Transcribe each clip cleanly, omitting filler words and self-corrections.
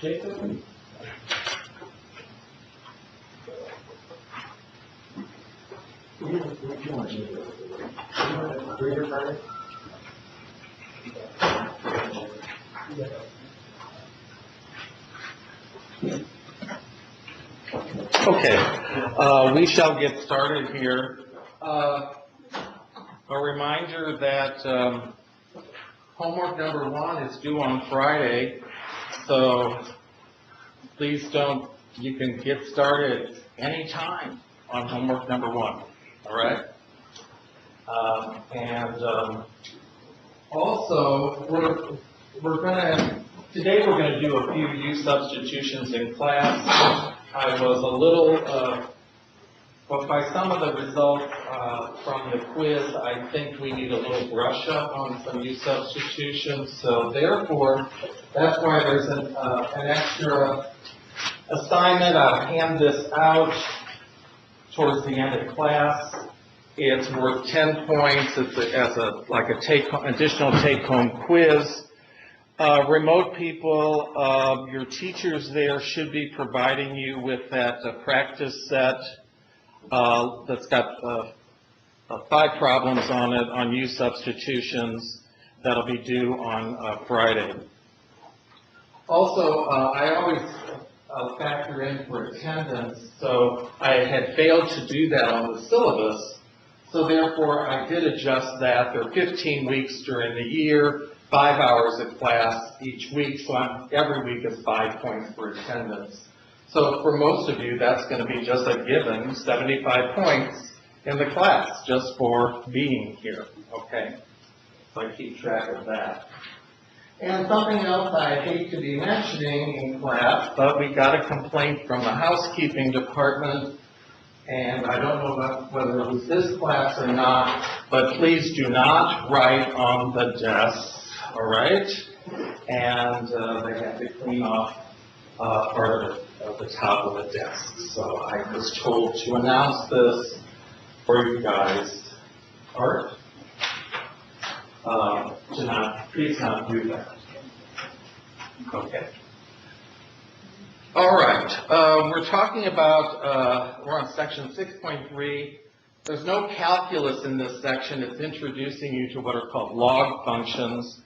Jacob? Okay, we shall get started here. A reminder that homework number 1 is due on Friday, so please don't, you can get started anytime on homework number 1, all right? Also, today we're going to do a few U substitutions in class. I was a little, but by some of the results from the quiz, I think we need a little brush up on some U substitutions. So therefore, that's why there's an extra assignment. I'll hand this out towards the end of class. It's worth 10 points. It's like a additional take-home quiz. Remote people, your teachers there should be providing you with that practice set that's got 5 problems on it on U substitutions. That'll be due on Friday. Also, I always factor in for attendance, so I had failed to do that on the syllabus. So therefore, I did adjust that. There are 15 weeks during the year, 5 hours of class each week, so every week is 5 points for attendance. So for most of you, that's going to be just a given, 75 points in the class, just for being here, okay? So I keep track of that. And something else I hate to be mentioning in class, but we got a complaint from the housekeeping department, and I don't know whether it was this class or not, but please do not write on the desks, all right? And they have to clean off part of the top of the desk. So I was told to announce this for you guys. Art, please not do that. Okay. All right, we're talking about, we're on section 6.3. There's no calculus in this section. It's introducing you to what are called log functions.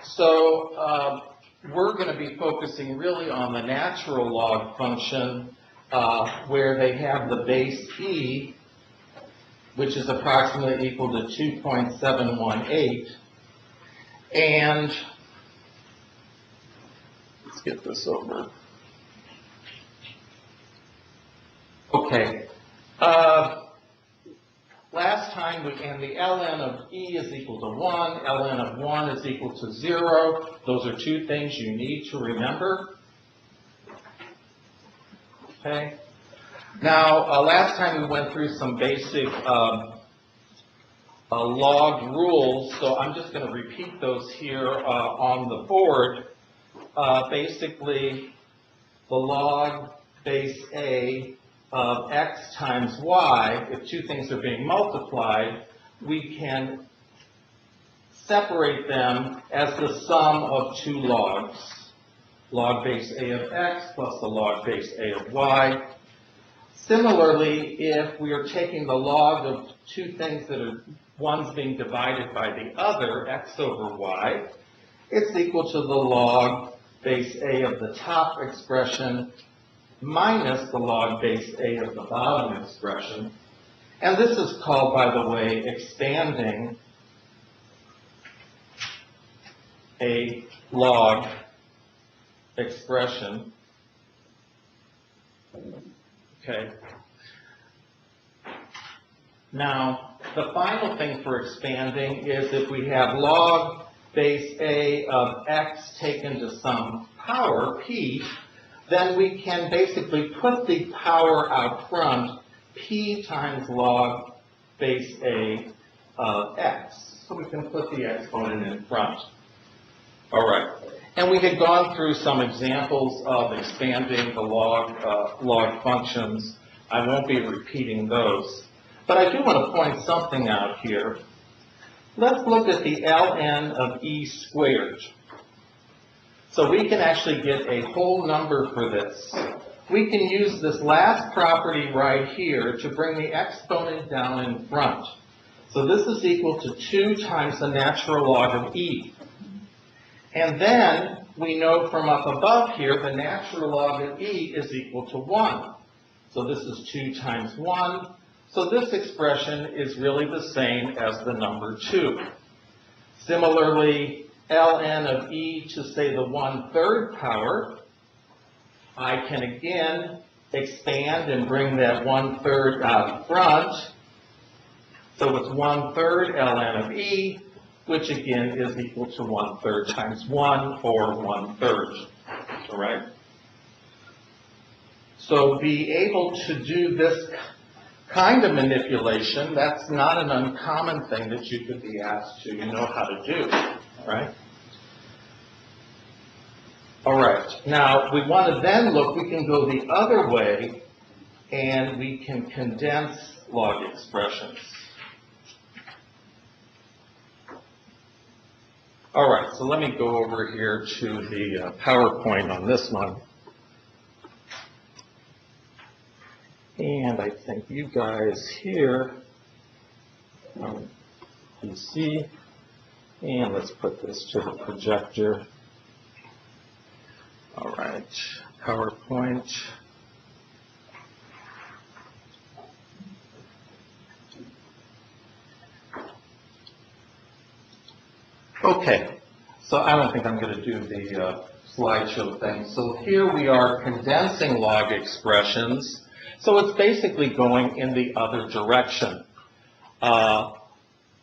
So we're going to be focusing really on the natural log function where they have the base e, which is approximately equal to 2.718. And let's get this over. Okay. Last time, and the ln of e is equal to 1, ln of 1 is equal to 0. Those are 2 things you need to remember. Okay. Now, last time we went through some basic log rules, so I'm just going to repeat those here on the board. Basically, the log base a of x times y, if 2 things are being multiplied, we can separate them as the sum of 2 logs. Log base a of x plus the log base a of y. Similarly, if we are taking the log of 2 things that are one's being divided by the other, x over y, it's equal to the log base a of the top expression minus the log base a of the bottom expression. And this is called, by the way, expanding a log expression. Okay. Now, the final thing for expanding is if we have log base a of x taken to some power, p, then we can basically put the power out front, p times log base a of x. So we can put the exponent in front. All right. And we had gone through some examples of expanding the log functions. I won't be repeating those. But I do want to point something out here. Let's look at the ln of e squared. So we can actually get a whole number for this. We can use this last property right here to bring the exponent down in front. So this is equal to 2 times the natural log of e. And then we know from up above here the natural log of e is equal to 1. So this is 2 times 1. So this expression is really the same as the number 2. Similarly, ln of e to, say, the 1/3 power, I can again expand and bring that 1/3 out front. So it's 1/3 ln of e, which again is equal to 1/3 times 1, or 1/3. All right? So be able to do this kind of manipulation, that's not an uncommon thing that you could be asked to know how to do. All right? All right. Now, we want to then look, we can go the other way, and we can condense log expressions. All right, so let me go over here to the PowerPoint on this one. And I think you guys here, you see, and let's put this to the projector. All right, PowerPoint. Okay, so I don't think I'm going to do the slideshow thing. So here we are condensing log expressions. So it's basically going in the other direction.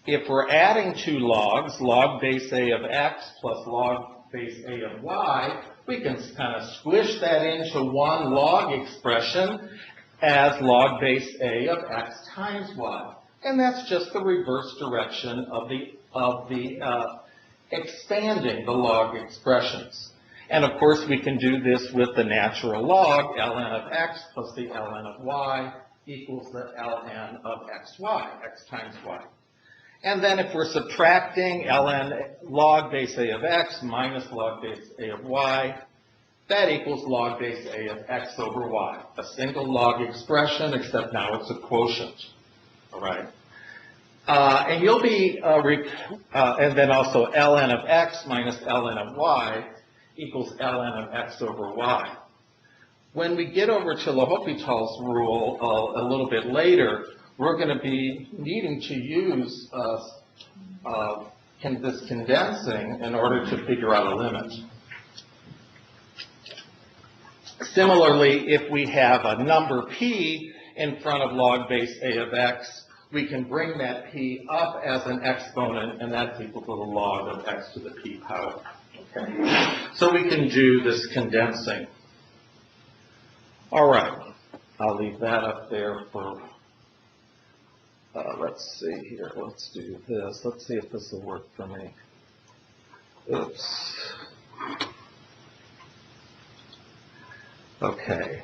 If we're adding two logs, log base a of x plus log base a of y, we can kind of squish that into one log expression as log base a of x times y. And that's just the reverse direction of the expanding the log expressions. And of course we can do this with the natural log, ln of x plus the ln of y equals the ln of xy, x times y. And then if we're subtracting log base a of x minus log base a of y, that equals log base a of x over y. A single log expression, except now it's a quotient. All right. And you'll be, and then also ln of x minus ln of y equals ln of x over y. When we get over to L'Hopital's rule a little bit later, we're going to be needing to use this condensing in order to figure out a limit. Similarly, if we have a number p in front of log base a of x, we can bring that p up as an exponent, and that's equal to the log of x to the p power. Okay. So we can do this condensing. All right. I'll leave that up there for, let's see here. Let's do this. Let's see if this will work for me. Oops. Okay.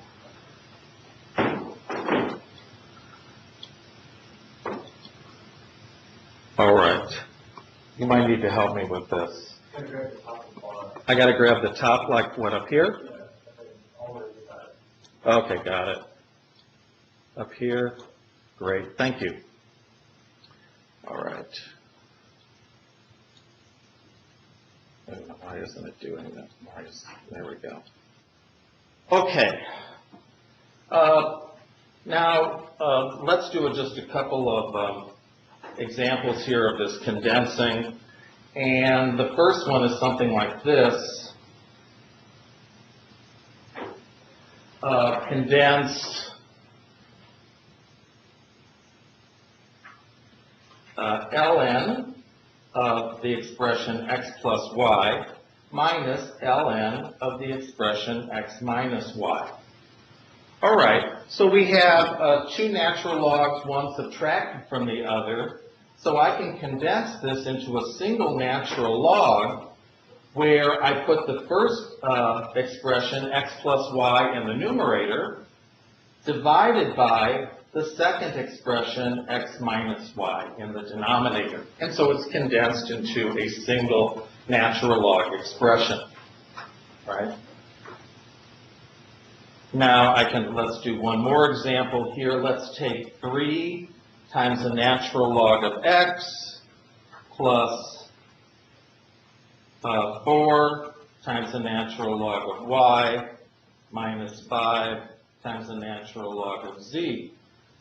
All right. You might need to help me with this. I got to grab the top, like what, up here? Okay, got it. Up here. Great. Thank you. All right. I don't know, why isn't it doing that? There we go. Okay. Now, let's do just a couple of examples here of this condensing. And the first one is something like this. Condense ln of the expression x plus y minus ln of the expression x minus y. All right, so we have two natural logs, one subtracted from the other. So I can condense this into a single natural log where I put the first expression, x plus y, in the numerator, divided by the second expression, x minus y, in the denominator. And so it's condensed into a single natural log expression. right? Now let's do one more example here. Let's take 3 times the natural log of x plus 4 times the natural log of y minus 5 times the natural log of z.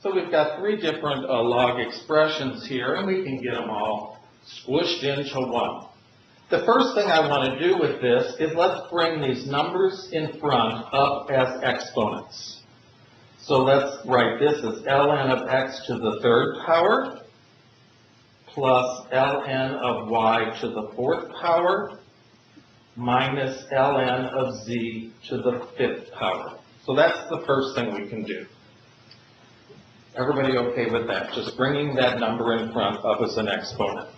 So we've got 3 different log expressions here, and we can get them all squished into one. The first thing I want to do with this is let's bring these numbers in front up as exponents. So let's write this as ln of x to the 3rd power plus ln of y to the 4th power minus ln of z to the 5th power. So that's the first thing we can do. Everybody okay with that? Just bringing that number in front up as an exponent.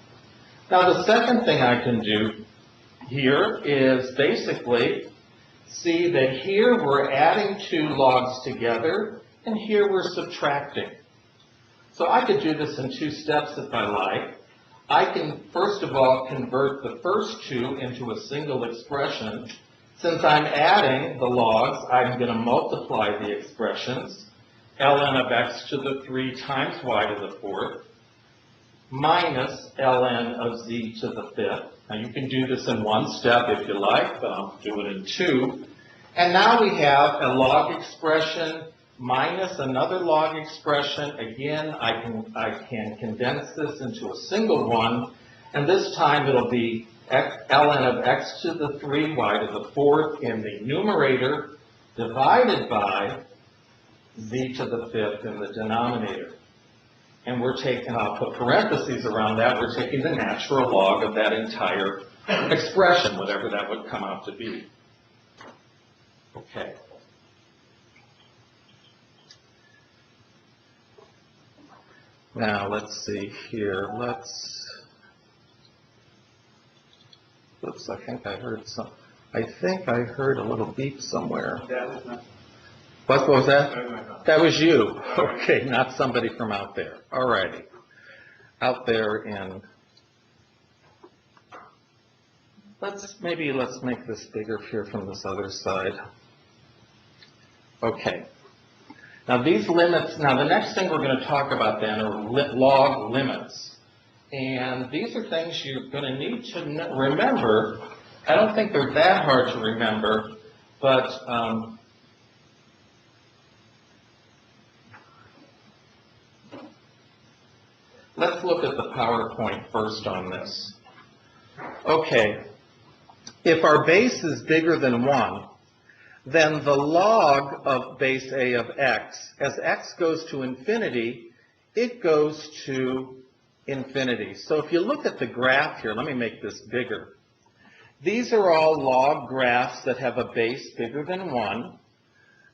Now the second thing I can do here is basically see that here we're adding 2 logs together and here we're subtracting. So I could do this in 2 steps if I like. I can first of all convert the first 2 into a single expression. Since I'm adding the logs, I'm going to multiply the expressions. ln of x to the 3 times y to the 4th minus ln of z to the 5th. Now you can do this in 1 step if you like, but I'll do it in 2. And now we have a log expression minus another log expression. Again, I can condense this into a single one, and this time it'll be ln of x to the 3, y to the 4th in the numerator divided by z to the 5th in the denominator. And we're taking, I'll put parentheses around that, we're taking the natural log of that entire expression, whatever that would come out to be. Okay. Now let's see here, oops, I think I heard a little beep somewhere. What was that? That was you. Okay, not somebody from out there. All righty. Out there in, let's make this bigger here from this other side. Okay. Now these limits, now the next thing we're going to talk about then are log limits. And these are things you're going to need to remember. I don't think they're that hard to remember, but let's look at the PowerPoint first on this. Okay, if our base is bigger than 1, then the log of base a of x, as x goes to infinity, it goes to infinity. So if you look at the graph here, let me make this bigger. These are all log graphs that have a base bigger than 1.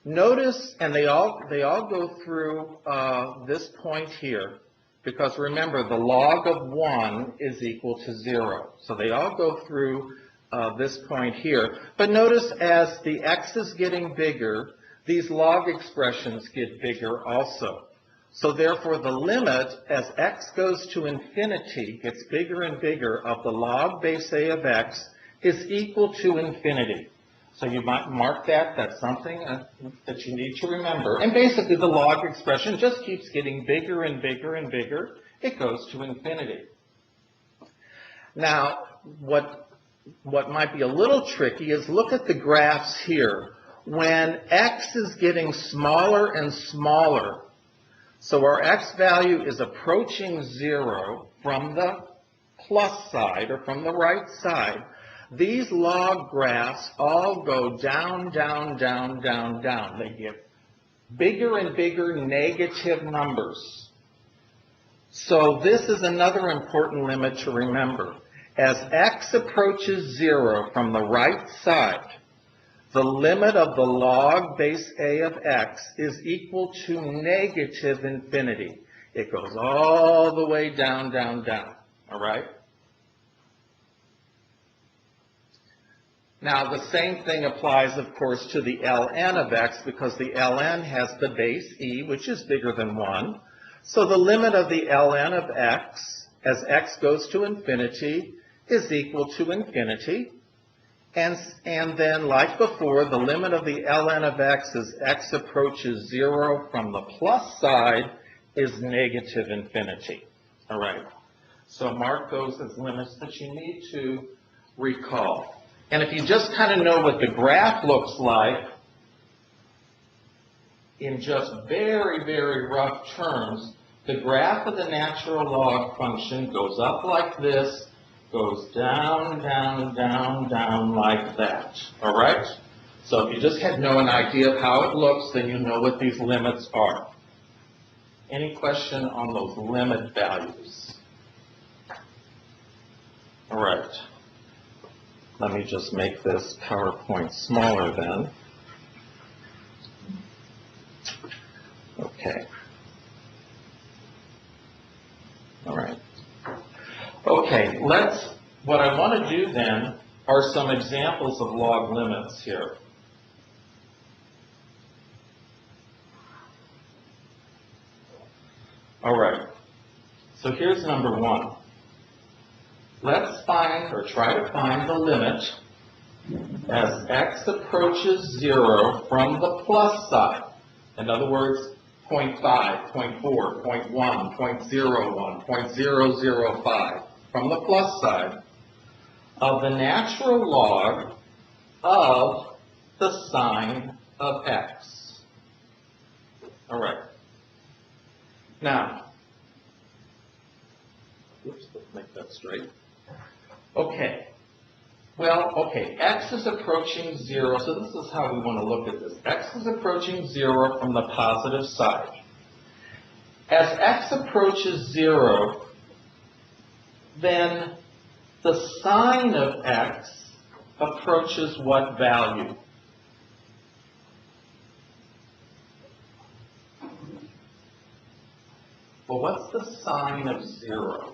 Notice, and they all go through this point here. Because remember, the log of 1 is equal to 0. So they all go through this point here. But notice as the x is getting bigger, these log expressions get bigger also. So therefore, the limit as x goes to infinity, gets bigger and bigger, of the log base a of x is equal to infinity. So you might mark that. That's something that you need to remember. And basically, the log expression just keeps getting bigger and bigger and bigger. It goes to infinity. Now, what might be a little tricky is look at the graphs here. When x is getting smaller and smaller, so our x value is approaching 0 from the plus side or from the right side, these log graphs all go down, down, down, down, down. They get bigger and bigger negative numbers. So this is another important limit to remember. As x approaches 0 from the right side, the limit of the log base a of x is equal to negative infinity. It goes all the way down, down, down. All right? Now, the same thing applies, of course, to the ln of x, because the ln has the base e, which is bigger than 1. So the limit of the ln of x, as x goes to infinity, is equal to infinity. And then, like before, the limit of the ln of x as x approaches 0 from the plus side is negative infinity. All right. So mark those as limits that you need to recall. And if you just kind of know what the graph looks like, in just very, very rough terms, the graph of the natural log function goes up like this, goes down, down, down, down like that. All right? So if you just know an idea of how it looks, then you know what these limits are. Any question on those limit values? All right. Let me just make this PowerPoint smaller then. Okay. All right. Okay, what I want to do then are some examples of log limits here. All right, so here's number one. Let's find, or try to find, the limit as x approaches 0 from the plus side. In other words, 0.5, 0.4, 0.1, 0.01, 0.005. From the plus side of the natural log of the sine of x. All right. Now, let's make that straight. Okay. Well, okay, x is approaching 0, so this is how we want to look at this. X is approaching 0 from the positive side. As x approaches 0, then the sine of x approaches what value? Well, what's the sine of 0?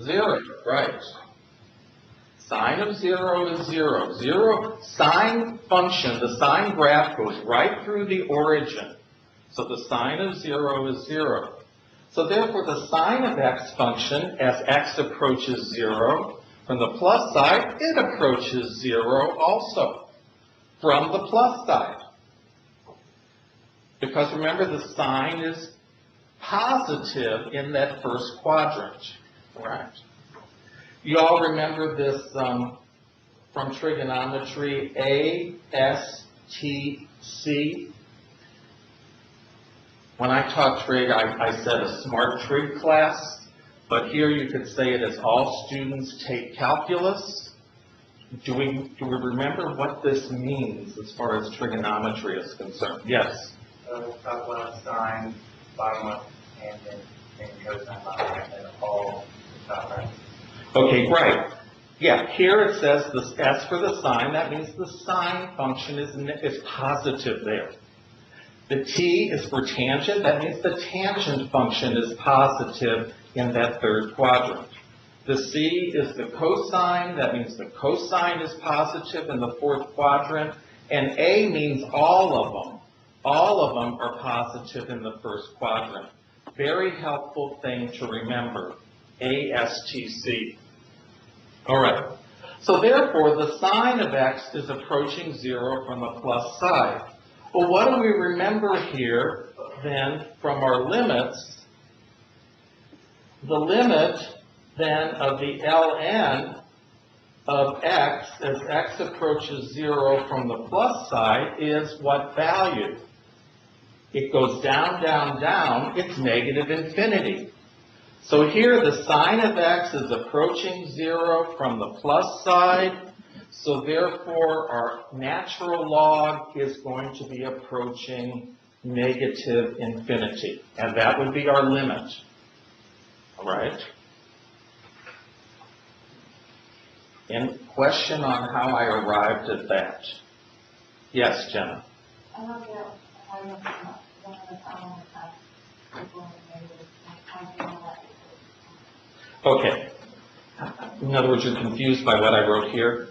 0, right. Sine of 0 is 0. Sine function, the sine graph goes right through the origin. So the sine of 0 is 0. So therefore, the sine of x function, as x approaches 0, from the plus side, it approaches 0 also, from the plus side. Because remember, the sine is positive in that first quadrant. Right. You all remember this from trigonometry, A, S, T, C? When I taught trig, I said a smart trig class, but here you could say it as all students take calculus. Do we remember what this means as far as trigonometry is concerned? Yes? Top left sine, bottom left tangent, and cosine bottom right, and all top right. Okay, right. Yeah, here it says this S for the sine. That means the sine function is positive there. The T is for tangent. That means the tangent function is positive in that third quadrant. The C is the cosine. That means the cosine is positive in the fourth quadrant. And A means all of them. All of them are positive in the first quadrant. Very helpful thing to remember. ASTC. All right. So therefore, the sine of x is approaching 0 from the plus side. Well, what do we remember here, then, from our limits? The limit, then, of the ln of x as x approaches 0 from the plus side is what value? It goes down, down, down. It's negative infinity. So here, the sine of x is approaching 0 from the plus side. So therefore, our natural log is going to be approaching negative infinity. And that would be our limit. All right? Any question on how I arrived at that? Yes, Jenna? I love that. I love that. One of the following Okay. In other words, you're confused by what I wrote here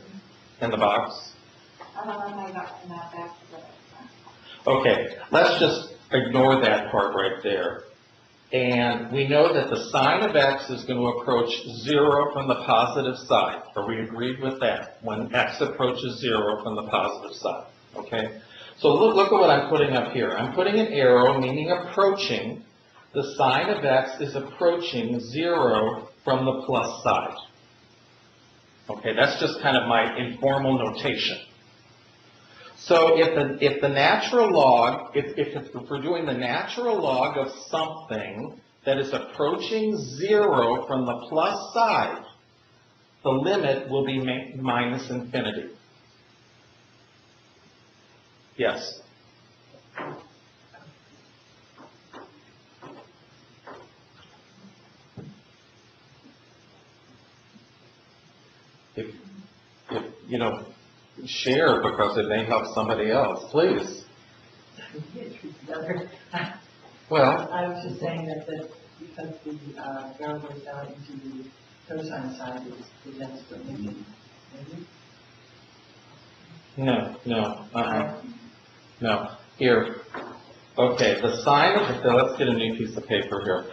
in the box? I don't know how I got from that back to the... Okay, let's just ignore that part right there. And we know that the sine of x is going to approach 0 from the positive side. Are we agreed with that? When x approaches 0 from the positive side, okay? So look at what I'm putting up here. I'm putting an arrow, meaning approaching. The sine of x is approaching 0 from the plus side. Okay, that's just kind of my informal notation. So if the natural log, if we're doing the natural log of something that is approaching 0 from the plus side, the limit will be minus infinity. Yes? If you know, share because it may help somebody else, please. Well, I was just saying that because the arrow goes down into the cosine side, it presents the limit. no. Here. Okay, the sine of the, let's get a new piece of paper here.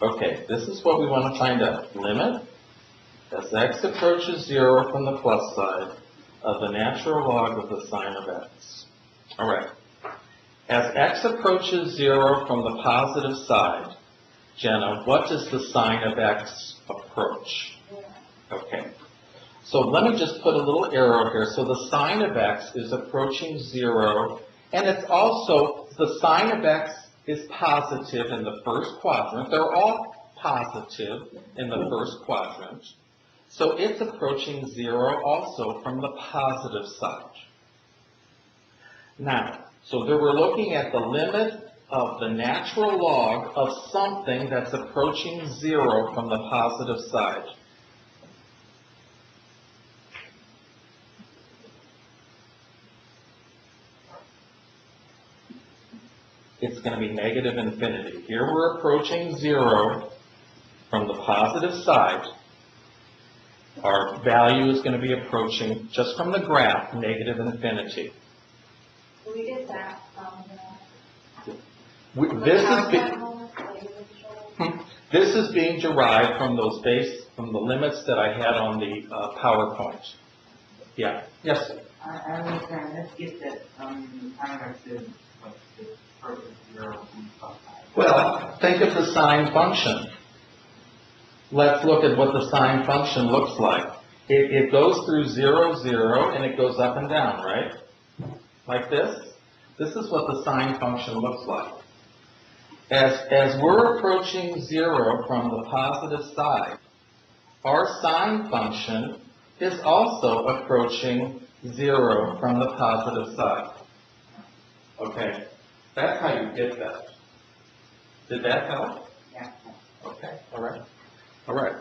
Okay, this is what we want to find out. Limit, as x approaches 0 from the plus side, of the natural log of the sine of x. All right. As x approaches 0 from the positive side, Jenna, what does the sine of x approach? Okay. So let me just put a little arrow here. So the sine of x is approaching 0, and it's also, the sine of x is positive in the first quadrant. They're all positive in the first quadrant. So it's approaching 0 also from the positive side. Now, so there we're looking at the limit of the natural log of something that's approaching 0 from the positive side. It's going to be negative infinity. Here we're approaching 0 from the positive side. Our value is going to be approaching, just from the graph, negative infinity. We get that from This is being derived from from the limits that I had on the PowerPoint. Yeah. Yes. I understand. Let's get that the timer says what's the perfect 0 from the plus side. Well, think of the sine function. Let's look at what the sine function looks like. It goes through 0, 0, and it goes up and down, right? Like this. This is what the sine function looks like. As we're approaching 0 from the positive side, our sine function is also approaching 0 from the positive side. Okay, that's how you get that. Did that help? Yeah. Okay, all right. All right.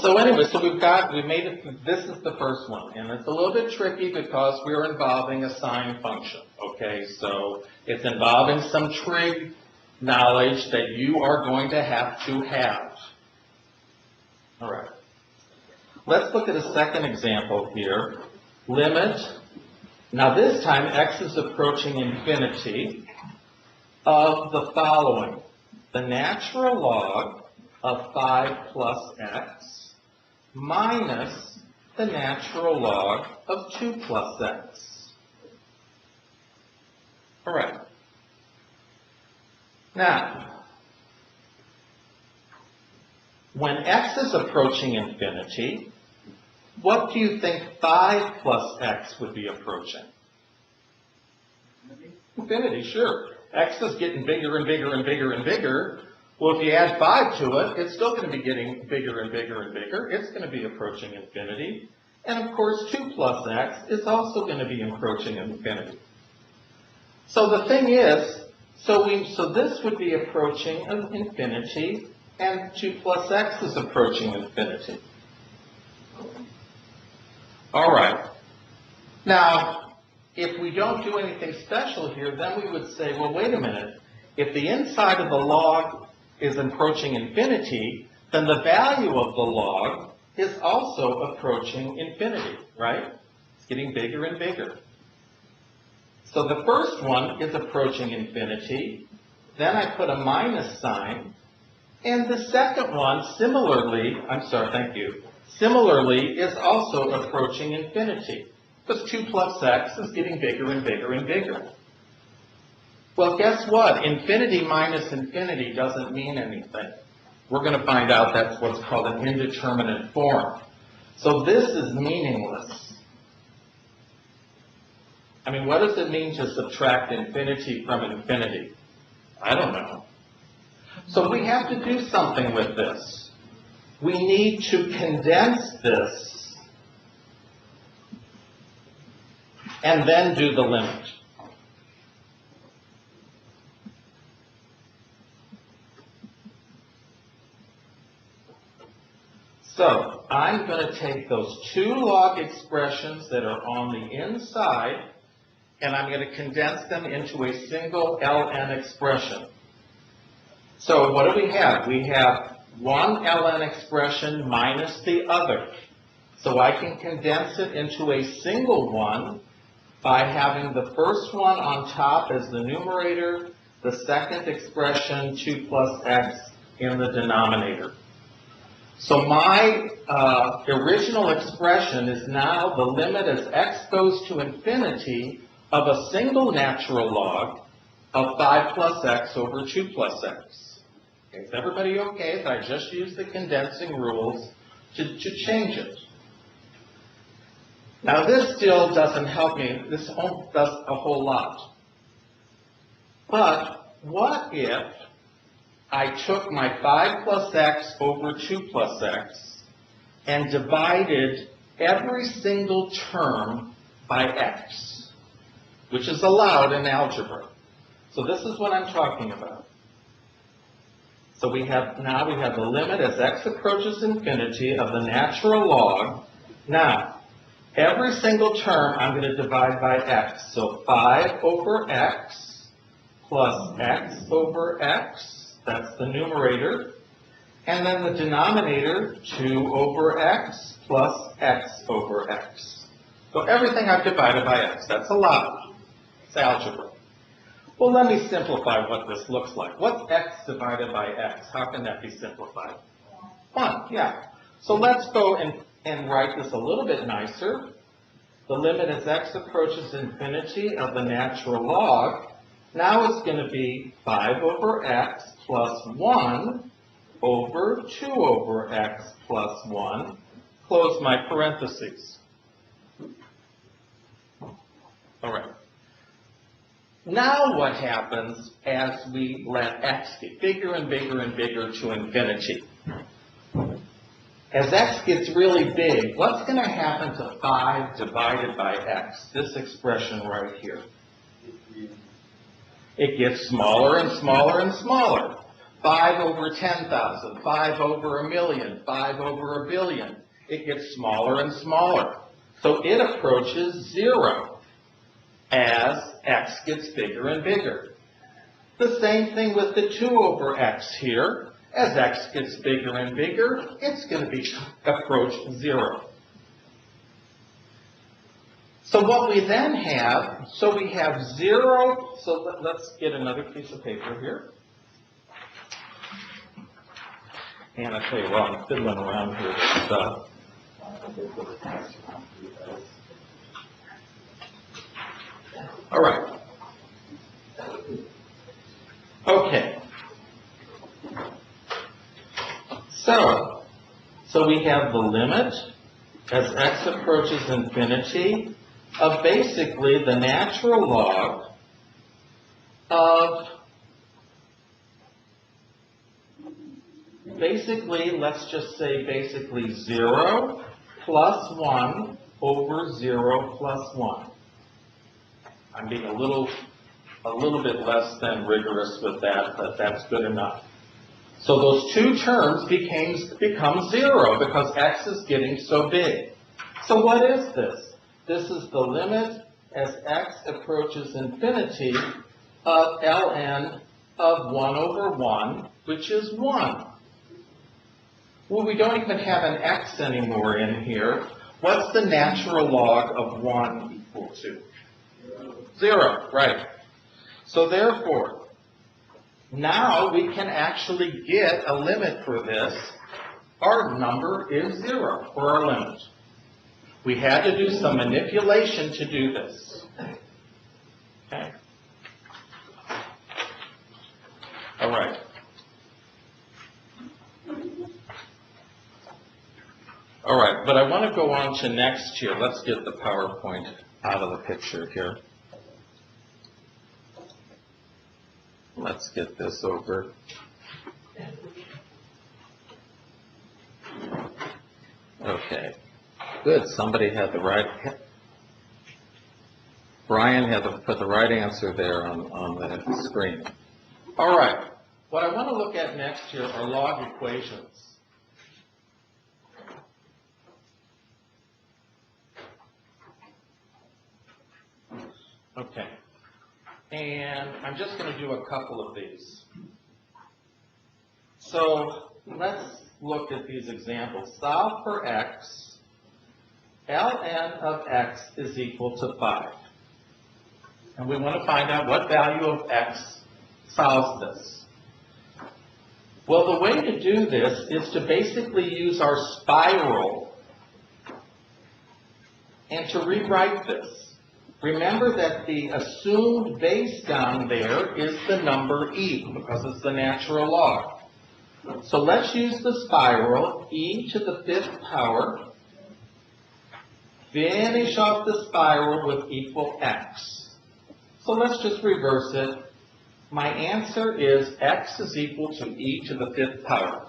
So anyway, so we made it, this is the first one, and it's a little bit tricky because we're involving a sine function, okay? So it's involving some trig knowledge that you are going to have. All right. Let's look at a second example here. Limit, now this time x is approaching infinity, of the following. The natural log of 5 plus x minus the natural log of 2 plus x. All right. Now, when x is approaching infinity, what do you think 5 plus x would be approaching? Infinity, sure. X is getting bigger and bigger and bigger and bigger. Well, if you add 5 to it, it's still going to be getting bigger and bigger and bigger. It's going to be approaching infinity. And of course, 2 plus x is also going to be approaching infinity. So the thing is, so this would be approaching infinity, and 2 plus x is approaching infinity. All right. Now, if we don't do anything special here, then we would say, well, wait a minute. If the inside of the log is approaching infinity, then the value of the log is also approaching infinity, right? It's getting bigger and bigger. So the first one is approaching infinity, then I put a minus sign, and the second one similarly is also approaching infinity, because 2 plus x is getting bigger and bigger and bigger. Well, guess what? Infinity minus infinity doesn't mean anything. We're going to find out that's what's called an indeterminate form. So this is meaningless. I mean, what does it mean to subtract infinity from infinity? I don't know. So we have to do something with this. We need to condense this and then do the limit. So I'm going to take those 2 log expressions that are on the inside, and I'm going to condense them into a single ln expression. So what do we have? We have one ln expression minus the other. So I can condense it into a single one by having the first one on top as the numerator, the second expression, 2 plus x, in the denominator. So my original expression is now the limit as x goes to infinity of a single natural log of 5 plus x over 2 plus x. Okay, is everybody okay if I just use the condensing rules to change it? Now this still doesn't help me. This does a whole lot. But what if I took my 5 plus x over 2 plus x and divided every single term by x, which is allowed in algebra. So this is what I'm talking about. So now we have the limit as x approaches infinity of the natural log. Now, every single term I'm going to divide by x. So 5 over x plus x over x. That's the numerator. And then the denominator, 2 over x plus x over x. So everything I've divided by x, that's allowed. It's algebra. Well, let me simplify what this looks like. What's x divided by x? How can that be simplified? 1, yeah. So let's go and write this a little bit nicer. The limit as x approaches infinity of the natural log. Now it's going to be 5 over x plus 1 over 2 over x plus 1, close my parentheses. All right. Now what happens as we let x get bigger and bigger and bigger to infinity? As x gets really big, what's going to happen to 5 divided by x, this expression right here? It gets smaller and smaller and smaller. 5 over 10,000, 5 over a million, 5 over a billion. It gets smaller and smaller. So it approaches 0 as x gets bigger and bigger. The same thing with the 2 over x here. As x gets bigger and bigger, it's going to approach 0. So what we then have, we have 0, so let's get another piece of paper here. And I tell you what, I'm fiddling around here with stuff. All right. Okay. So we have the limit as x approaches infinity of basically the natural log of let's just say 0 plus 1 over 0 plus 1. I'm being a little bit less than rigorous with that, but that's good enough. So those two terms become 0 because x is getting so big. So what is this? This is the limit as x approaches infinity of ln of 1 over 1, which is 1. Well, we don't even have an x anymore in here. What's the natural log of 1 equal to? 0, right. So therefore, now we can actually get a limit for this. Our number is 0 for our limit. We had to do some manipulation to do this. Okay. All right. All right, but I want to go on to next here. Let's get the PowerPoint out of the picture here. Let's get this over. Okay, good. Somebody had the right, Brian had to put the right answer there on the screen. All right, what I want to look at next here are log equations. Okay, and I'm just going to do a couple of these. So let's look at these examples. Solve for x. Ln of x is equal to 5. And we want to find out what value of x solves this. Well, the way to do this is to basically use our spiral and to rewrite this. Remember that the assumed base down there is the number e, because it's the natural log. So let's use the spiral, e to the 5th power. Finish off the spiral with equal x. So let's just reverse it. My answer is x is equal to e to the 5th power.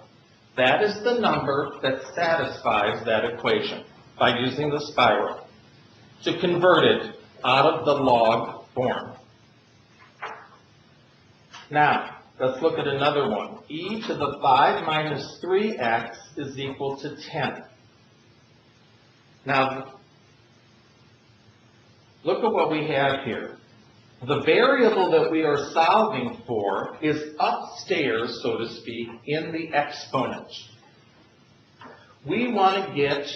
That is the number that satisfies that equation by using the spiral to convert it out of the log form. Now, let's look at another one. E to the 5 minus 3x is equal to 10. Now, look at what we have here. The variable that we are solving for is upstairs, so to speak, in the exponent. We want to get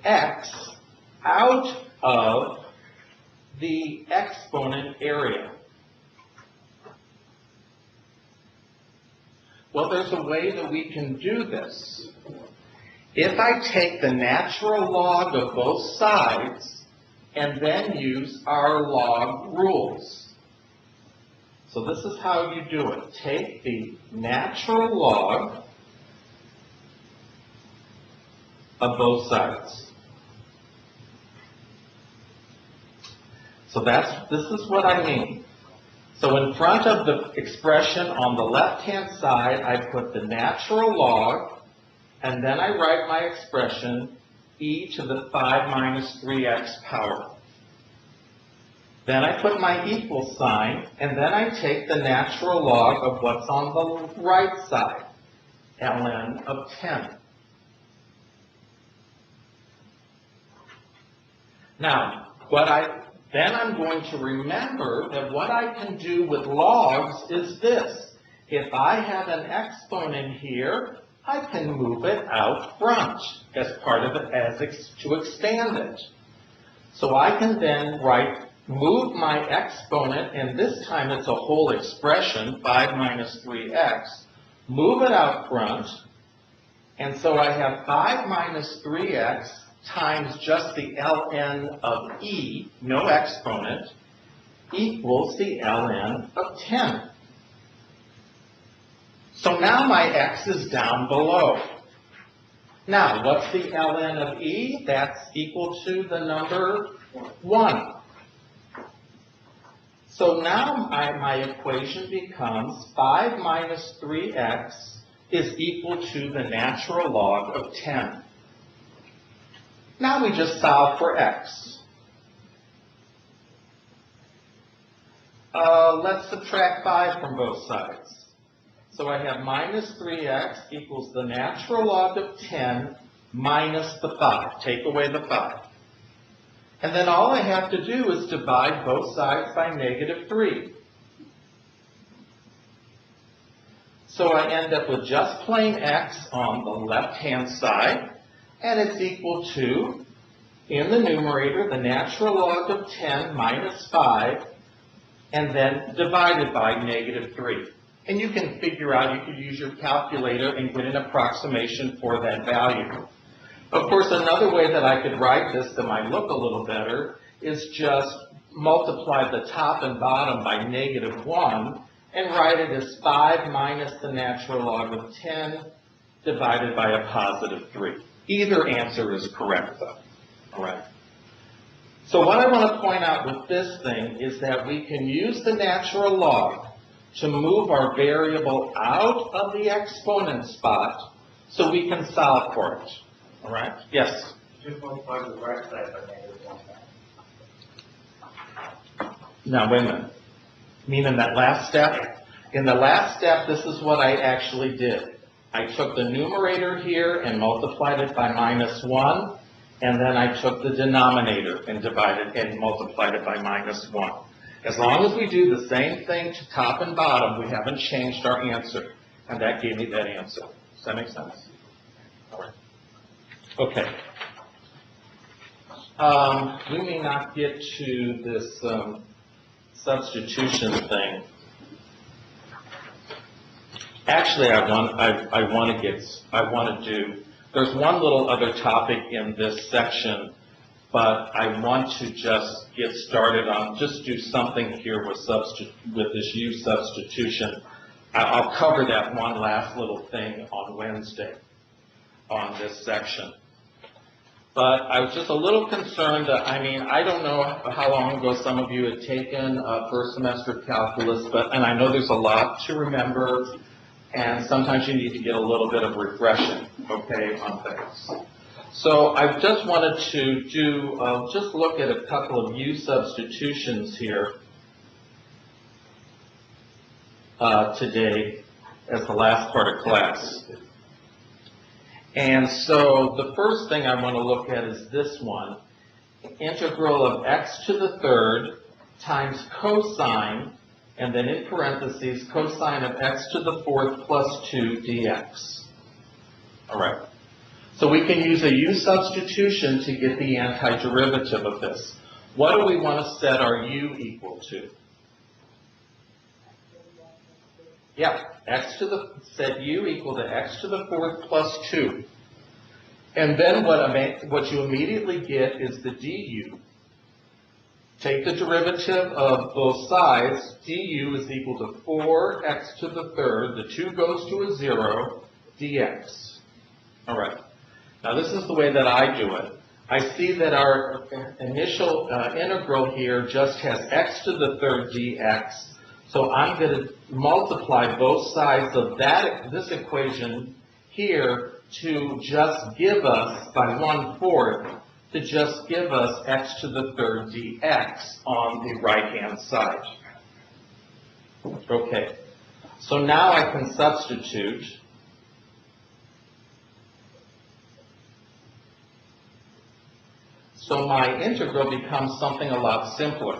x out of the exponent area. Well, there's a way that we can do this. If I take the natural log of both sides and then use our log rules. So this is how you do it. Take the natural log of both sides. So this is what I mean. So in front of the expression on the left-hand side, I put the natural log, and then I write my expression, e to the 5 minus 3x power. Then I put my equal sign, and then I take the natural log of what's on the right side, ln of 10. Now, then I'm going to remember that what I can do with logs is this. If I have an exponent here, I can move it out front as part of it, to expand it. So I can then move my exponent, and this time it's a whole expression, 5 minus 3x, move it out front, and so I have 5 minus 3x times just the ln of e, no exponent, equals the ln of 10. So now my x is down below. Now, what's the ln of e? That's equal to the number 1. So now my equation becomes 5 minus 3x is equal to the natural log of 10. Now we just solve for x. Let's subtract 5 from both sides. So I have minus 3x equals the natural log of 10 minus the 5. Take away the 5. And then all I have to do is divide both sides by negative 3. So I end up with just plain x on the left-hand side, and it's equal to in the numerator, the natural log of 10 minus 5, and then divided by -3. And you can figure out, you could use your calculator and get an approximation for that value. Of course, another way that I could write this that might look a little better is just multiply the top and bottom by -1 and write it as 5 minus the natural log of 10 divided by a +3. Either answer is correct, though. All right. So what I want to point out with this thing is that we can use the natural log to move our variable out of the exponent spot so we can solve for it. All right? Yes? Just multiply the right side by -1. Now, wait a minute. You mean in that last step? In the last step, this is what I actually did. I took the numerator here and multiplied it by -1, and then I took the denominator and divided and multiplied it by -1. As long as we do the same thing to top and bottom, we haven't changed our answer, and that gave me that answer. Does that make sense? All right. Okay. We may not get to this substitution thing. Actually, I want to do, there's one little other topic in this section, but I want to just get started on, just do something here with this U substitution. I'll cover that one last little thing on Wednesday on this section. But I was just a little concerned that, I don't know how long ago some of you had taken first semester calculus, and I know there's a lot to remember, and sometimes you need to get a little bit of refreshing, okay, on things. So I just wanted to do, just look at a couple of U substitutions here today as the last part of class. And so the first thing I want to look at is this one, integral of x to the third times cosine, and then in parentheses, cosine of x to the fourth plus 2 dx. All right. So we can use a U substitution to get the antiderivative of this. What do we want to set our U equal to? Yeah, set U equal to x to the fourth plus 2. And then what you immediately get is the du. Take the derivative of both sides. Du is equal to 4x to the third. The 2 goes to a 0, dx. All right. Now this is the way that I do it. I see that our initial integral here just has x to the third dx. So I'm going to multiply both sides of this equation here to just give us, by 1/4, to just give us x to the third dx on the right-hand side. Okay, so now I can substitute. So my integral becomes something a lot simpler.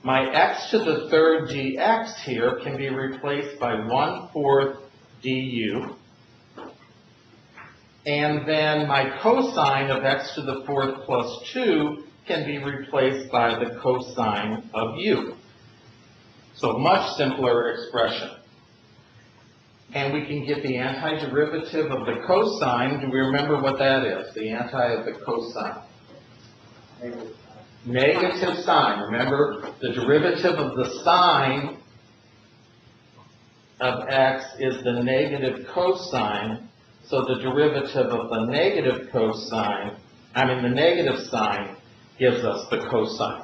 My x to the third dx here can be replaced by 1/4 du. And then my cosine of x to the fourth plus 2 can be replaced by the cosine of u. So much simpler expression. And we can get the antiderivative of the cosine. Do we remember what that is? The anti of the cosine. Negative sign. Remember, the derivative of the sine of x is the negative cosine. So the derivative of the negative the negative sign gives us the cosine.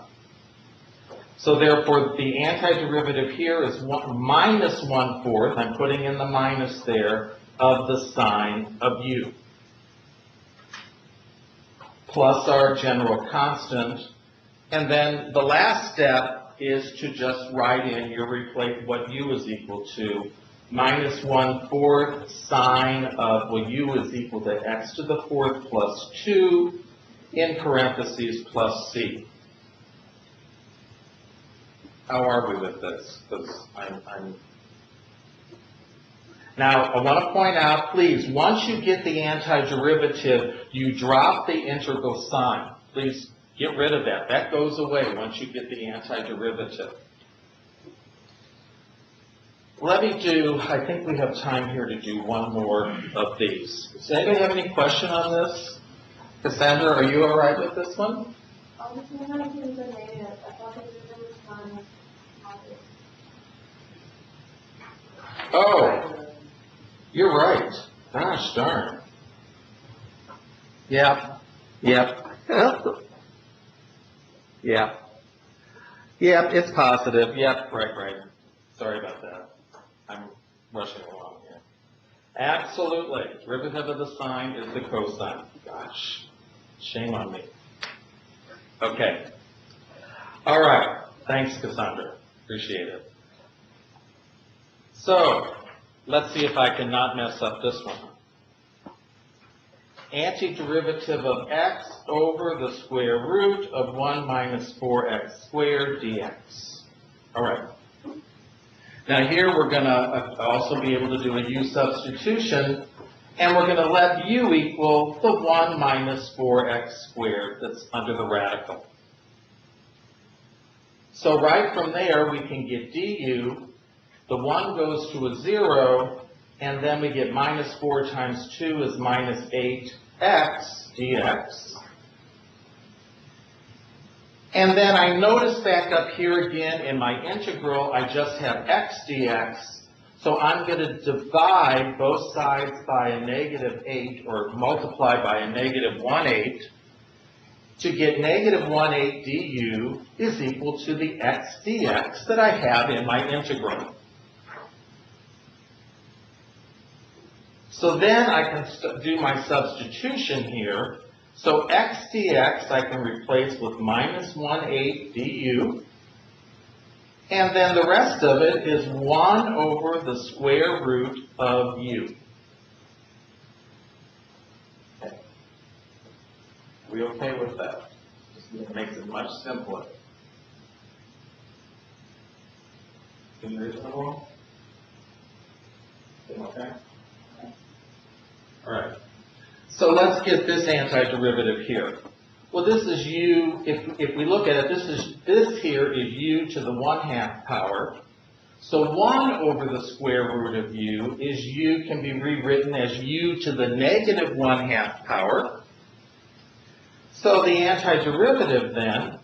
So therefore, the antiderivative here is minus 1/4, I'm putting in the minus there, of the sine of u, plus our general constant. And then the last step is to just write in what u is equal to, minus 1/4 sine of, u is equal to x to the fourth plus 2, in parentheses, plus c. How are we with this? Now, I want to point out, please, once you get the antiderivative, you drop the integral sign. Please get rid of that. That goes away once you get the antiderivative. I think we have time here to do one more of these. Does anybody have any question on this? Cassandra, are you all right with this one? Oh, this one I think is a negative. I thought the derivative was minus positive. Oh, you're right. Gosh darn. Yep. Yep. Yep. Yep, it's positive. Yep, right. Sorry about that. I'm rushing along here. Absolutely. Derivative of the sine is the cosine. Gosh, shame on me. Okay. All right. Thanks, Cassandra. Appreciate it. So, let's see if I can not mess up this one. Antiderivative of x over the square root of 1 minus 4x squared dx. All right. Now here we're going to also be able to do a u substitution, and we're going to let u equal the 1 minus 4x squared that's under the radical. So right from there we can get du, the 1 goes to a 0, and then we get minus 4 times 2 is minus 8x dx. And then I notice back up here again in my integral, I just have x dx. So I'm going to divide both sides by a negative 8, or multiply by a negative 1/8, to get negative 1/8 du is equal to the x dx that I have in my integral. So then I can do my substitution here. So x dx I can replace with minus 1/8 du. And then the rest of it is 1 over the square root of u. Okay. Are we okay with that? It makes it much simpler. Reasonable? Okay. All right. So let's get this antiderivative here. Well, this is u, if we look at it, this here is u to the 1/2 power. So 1 over the square root of u is u can be rewritten as u to the negative 1/2 power. So the antiderivative then,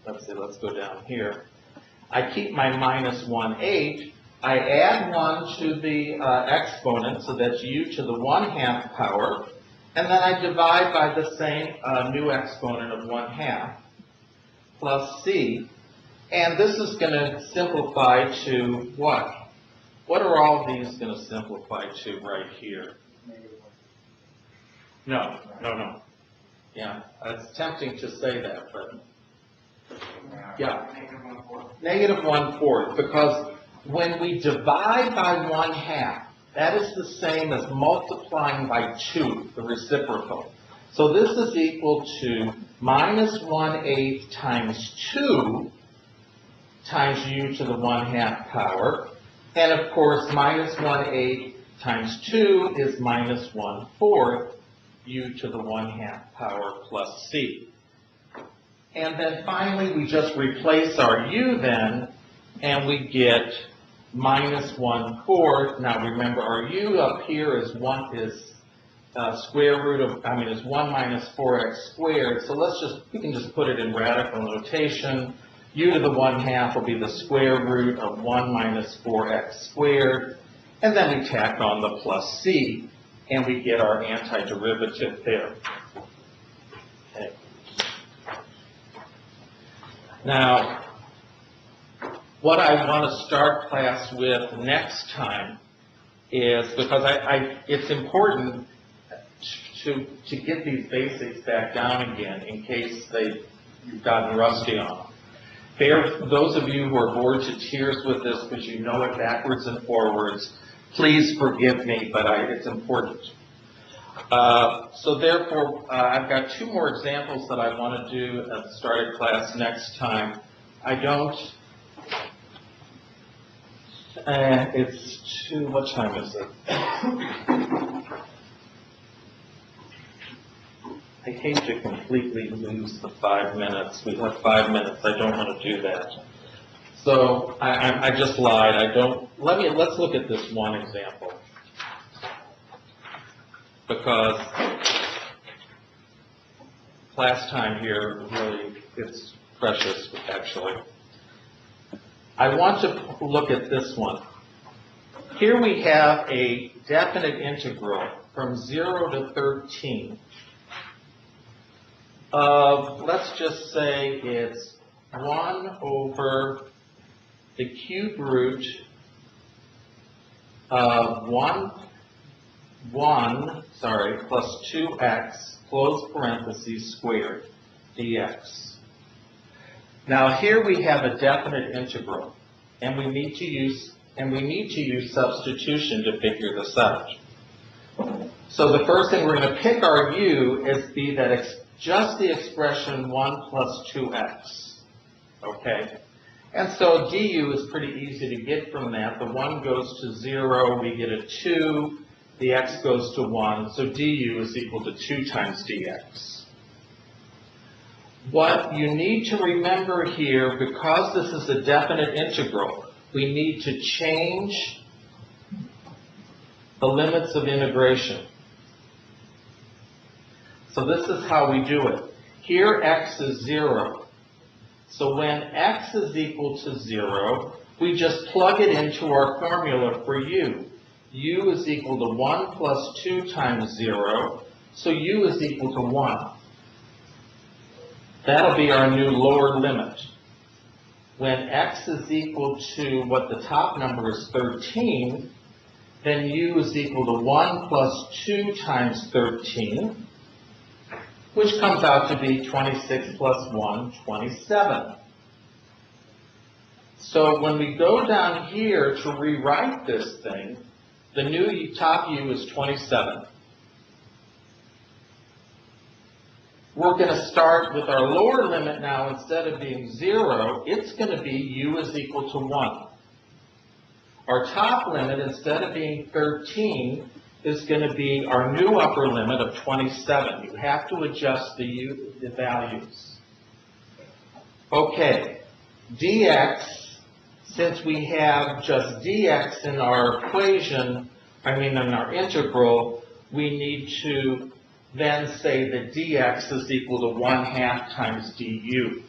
let's go down here. I keep my minus 1/8. I add 1 to the exponent, so that's u to the 1/2 power. And then I divide by the same new exponent of 1/2 plus c. And this is going to simplify to what? What are all these going to simplify to right here? No. Yeah, it's tempting to say that, but yeah. Negative 1/4, because when we divide by 1/2, that is the same as multiplying by 2, the reciprocal. So this is equal to minus 1/8 times 2 times u to the 1/2 power. And of course, minus 1/8 times 2 is minus 1/4 u to the 1/2 power plus c. And then finally, we just replace our u then, and we get minus 1/4. Now remember, our u up here is square root of, is 1 minus 4x squared. So we can just put it in radical notation. U to the 1/2 will be the square root of 1 minus 4x squared. And then we tack on the plus c, and we get our antiderivative there. Okay. Now, what I want to start class with next time is, because it's important to get these basics back down again in case you've gotten rusty on them. Those of you who are bored to tears with this because you know it backwards and forwards, please forgive me, but it's important. So therefore, I've got 2 more examples that I want to do at the start of class next time. What time is it? I hate to completely lose the 5 minutes. We have 5 minutes. I don't want to do that. So I just lied. Let's look at this one example. Because class time here really, it's precious, actually. I want to look at this one. Here we have a definite integral from 0 to 13 of, let's just say it's 1 over the cube root of 1 plus 2x, close parentheses, squared, dx. Now here we have a definite integral, and we need to use substitution to figure this out. So the first thing we're going to pick our u is be that just the expression 1 plus 2x, okay? And so du is pretty easy to get from that. The 1 goes to 0, we get a 2, the x goes to 1, so du is equal to 2 times dx. What you need to remember here, because this is a definite integral, we need to change the limits of integration. So this is how we do it. Here x is 0. So when x is equal to 0, we just plug it into our formula for u. U is equal to 1 plus 2 times 0, so u is equal to 1. That'll be our new lower limit. When x is equal to what the top number is 13, then u is equal to 1 plus 2 times 13, which comes out to be 26 plus 1, 27. So when we go down here to rewrite this thing, the new top u is 27. We're going to start with our lower limit now. Instead of being 0, it's going to be u is equal to 1. Our top limit, instead of being 13, is going to be our new upper limit of 27. You have to adjust the values. Okay, dx, since we have just dx in our equation, in our integral, we need to then say that dx is equal to 1/2 times du.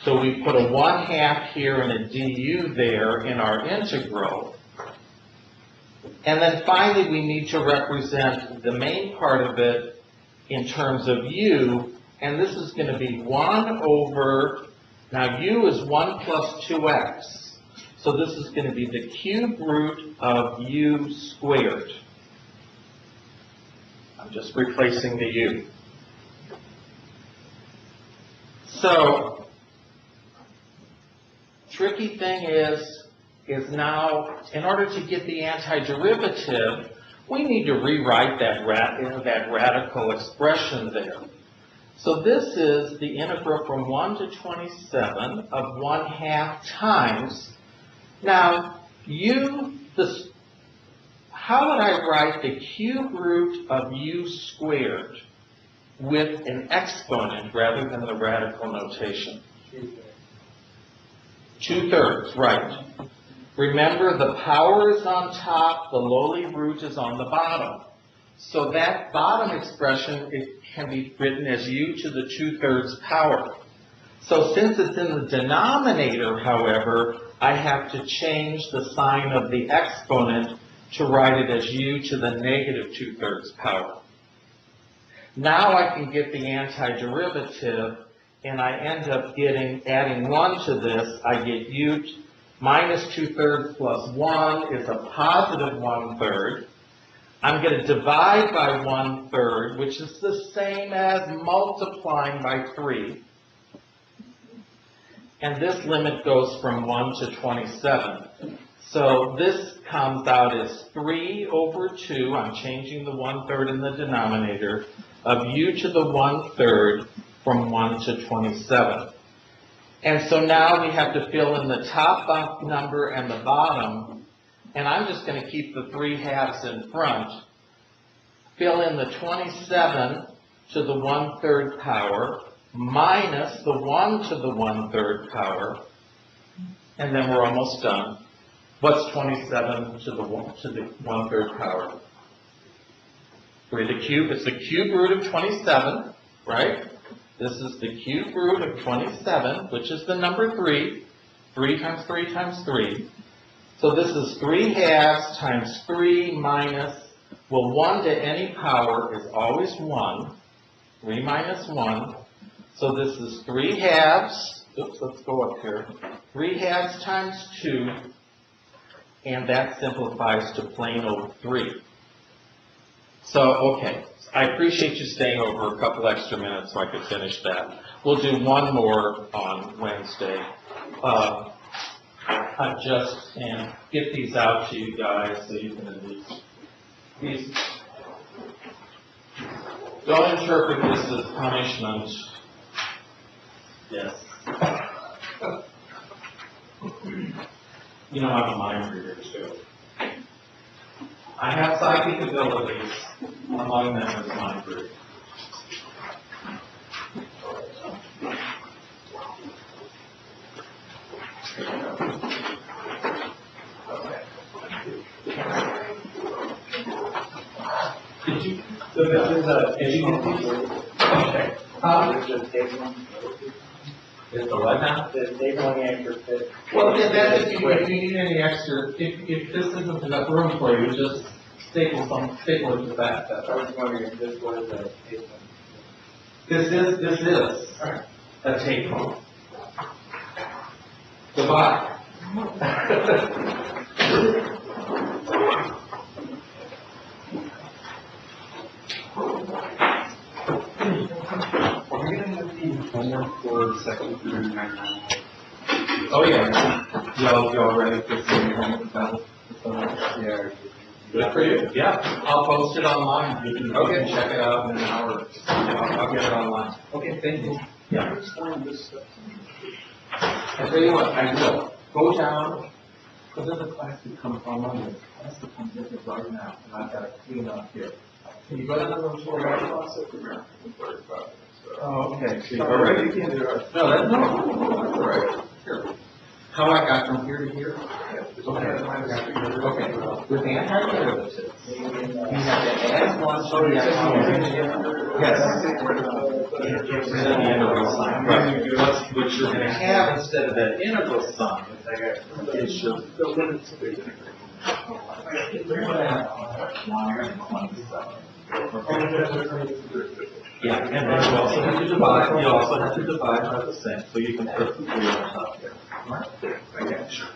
So we put a 1/2 here and a du there in our integral. And then finally we need to represent the main part of it in terms of u, and this is going to be 1 over, now u is 1 plus 2x, so this is going to be the cube root of u squared. I'm just replacing the u. So, tricky thing is now, in order to get the antiderivative, we need to rewrite that radical expression there. So this is the integral from 1 to 27 of 1/2 times. Now, how would I write the cube root of u squared with an exponent rather than the radical notation? 2/3, right. Remember, the power is on top, the lowly root is on the bottom. So that bottom expression, it can be written as u to the 2/3 power. So since it's in the denominator, however, I have to change the sign of the exponent to write it as u to the negative 2/3 power. Now I can get the antiderivative, and I end up adding 1 to this. I get u minus 2/3 plus 1 is a positive 1/3. I'm going to divide by 1/3, which is the same as multiplying by 3. And this limit goes from 1 to 27. So this comes out as 3 over 2, I'm changing the 1/3 in the denominator, of u to the 1/3 from 1 to 27. And so now we have to fill in the top number and the bottom, and I'm just going to keep the 3 halves in front. Fill in the 27 to the 1/3 power minus the 1 to the 1/3 power, and then we're almost done. What's 27 to the 1/3 power? 3 to the cube, it's the cube root of 27, right? This is the cube root of 27, which is the number 3. 3 times 3 times 3. So this is 3/2 times 3 minus, well, 1 to any power is always 1. 3 minus 1. So this is 3/2, oops, let's go up here. 3/2 times 2, and that simplifies to plain old 3. So, okay, I appreciate you staying over a couple extra minutes so I could finish that. We'll do one more on Wednesday. And get these out to you guys so you can at least, don't interpret this as punishment. Yes. You know, I'm a mind reader too. I have psychic abilities, among them is mind reading. Did you? So this is did you get these? Okay. Is the what now? The table and the extra fit. Well, that's if you need any extra, if this isn't enough room for you, just staple it to that. I was wondering if this was a table. This is a take home. Goodbye. Oh, yeah. Y'all ready for some homework? Yeah. Good for you. Yeah. I'll post it online. You can check it out in an hour. I'll get it online. Okay, thank you. Yeah. I tell you what, I will. Go down, because there's a class that comes on Monday. The class that comes in right now, and I've got to clean up here. Can you go down to the floor right now? Oh, okay. All right. You can't do it. No, that's all right. Here. How I got from here to here? Okay. With the anti-derivatives, you have to add one to the yes. Instead of the integral sign. Right. What you're going to have instead of that integral sign is your yeah, and then you also have to divide. You also have to divide by the same, so you can put the 3 on top there. Right? Okay, sure.